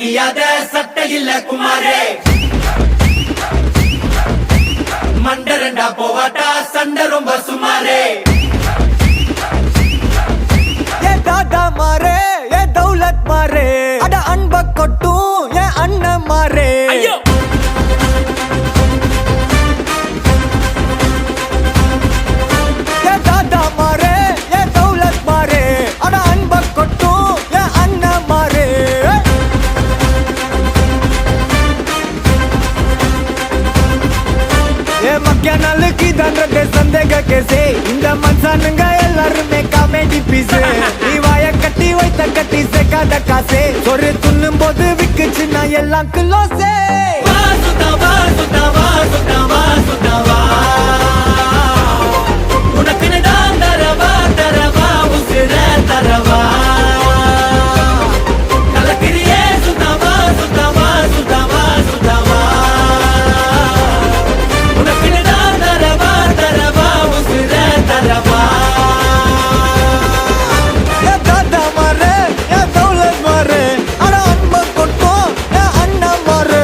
கியாத சட்டை இல்ல குமாரே மண்டரண்டா போவாட்டா சண்டை ரொம்ப சுமாரே ஏ தாதா மாரே ஏ தௌலத் மாரே அட அன்ப கொட்டும் ஏ அண்ணன் மாரே ஐயோ ஏ தாதா மாரே ஏ தௌலத் மாரே அட அன்ப கொட்டும் ஏ அண்ணன் மாரே ஏ மக்கிய நாளுக்கு தண்டத்தை சந்தேக கேசே இந்த மனுஷனுங்க எல்லாருமே காமெடி பீஸு நீ வாய கட்டி வைத்த கட்டி சேர்க்காத காசே ஒரு துண்ணும் போது விக்குச்சுன்னா எல்லாம் கிலோசே சுத்தவா சுத்தவா சுத்தவா சுத்தவா உனக்குன்னு தான் தரவா தரவா உசிர தரவா கலக்கிறியே சுத்தவா சுத்தவா சுத்தவா சுத்தவா உனக்குன்னு தான் தரவா தரவா உசிர தரவா ஏ தாத்தா மாரே ஏ தௌலத் மாரே அட அன்ப கொட்டும் ஏ அண்ணன் மாரே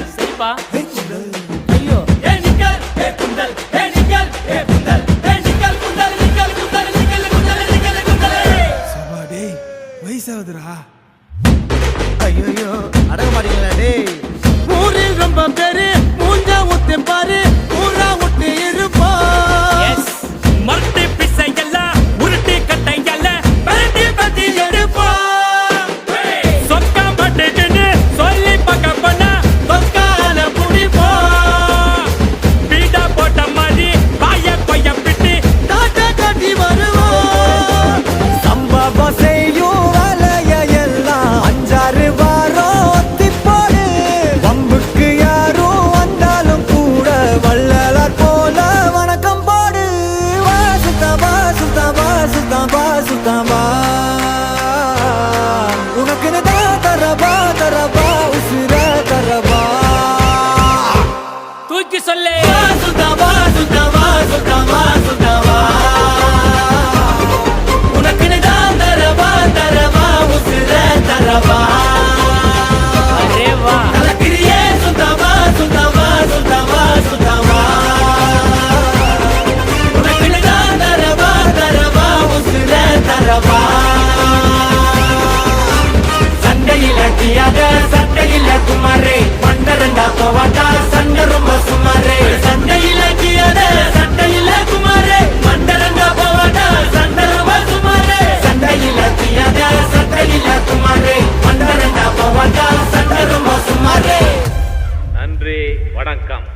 சரிப்பா ஐயோ வயசாகுதுரா ஐயோ அடங்க மாட்டீங்களா டேய் ஊரில் ரொம்ப பேரு மூஞ்சா ஊத்தி பாரு ஊரா ஊட்டி இருப்பா எஸ் மல்டி பிசை எல்லாம் உருட்டி கட்டை எல்லாம் பரட்டி பத்தி எடுப்பா சொக்கா பட்டுன்னு சொல்லி பக்க பண்ணா சொக்கால புடிப்பா பீடா போட்ட மாதிரி பாய கொய்ய பிட்டு தாத்தா காட்டி வருவோம் சம்பவம் செய்யும் வேலைய எல்லாம் அஞ்சாறு வாரம் ஒத்தி போடு வம்புக்கு யாரும் வந்தாலும் கூட வள்ளலார் போல வணக்கம் போடு வா சுத்தவா சுத்தவா சுத்தவா சுத்தவா உனக்குன்னு தான் தரவா தரவா உசிர தரவா தூக்கி சொல்லு சுத்தவா சுத்தவா சுத்தவா சுத்தவா உனக்குன்னு தான் தரவா தரவா உசிர தரவா அரே வா கலக்கிறியே சுத்தவா சுத்தவா சுத்தவா சுத்தவா உனக்குன்னு தான் தரவா தரவா உசிர தரவா சண்டையில கியாத சட்டையில குமாரே மண்டரண்டா போவாட்டா சண்டை ரொம்ப சுமாரே சண்டையில கியாத சட்டையில குமாரே மண்டரண்டா போவாட்டா சண்டை ரொம்ப சுமாரே சண்டையில கியாத சட்டையில குமாரே மண்டரண்டா போவாட்டா சண்டை ரொம்ப சுமாரே நன்றி வணக்கம்.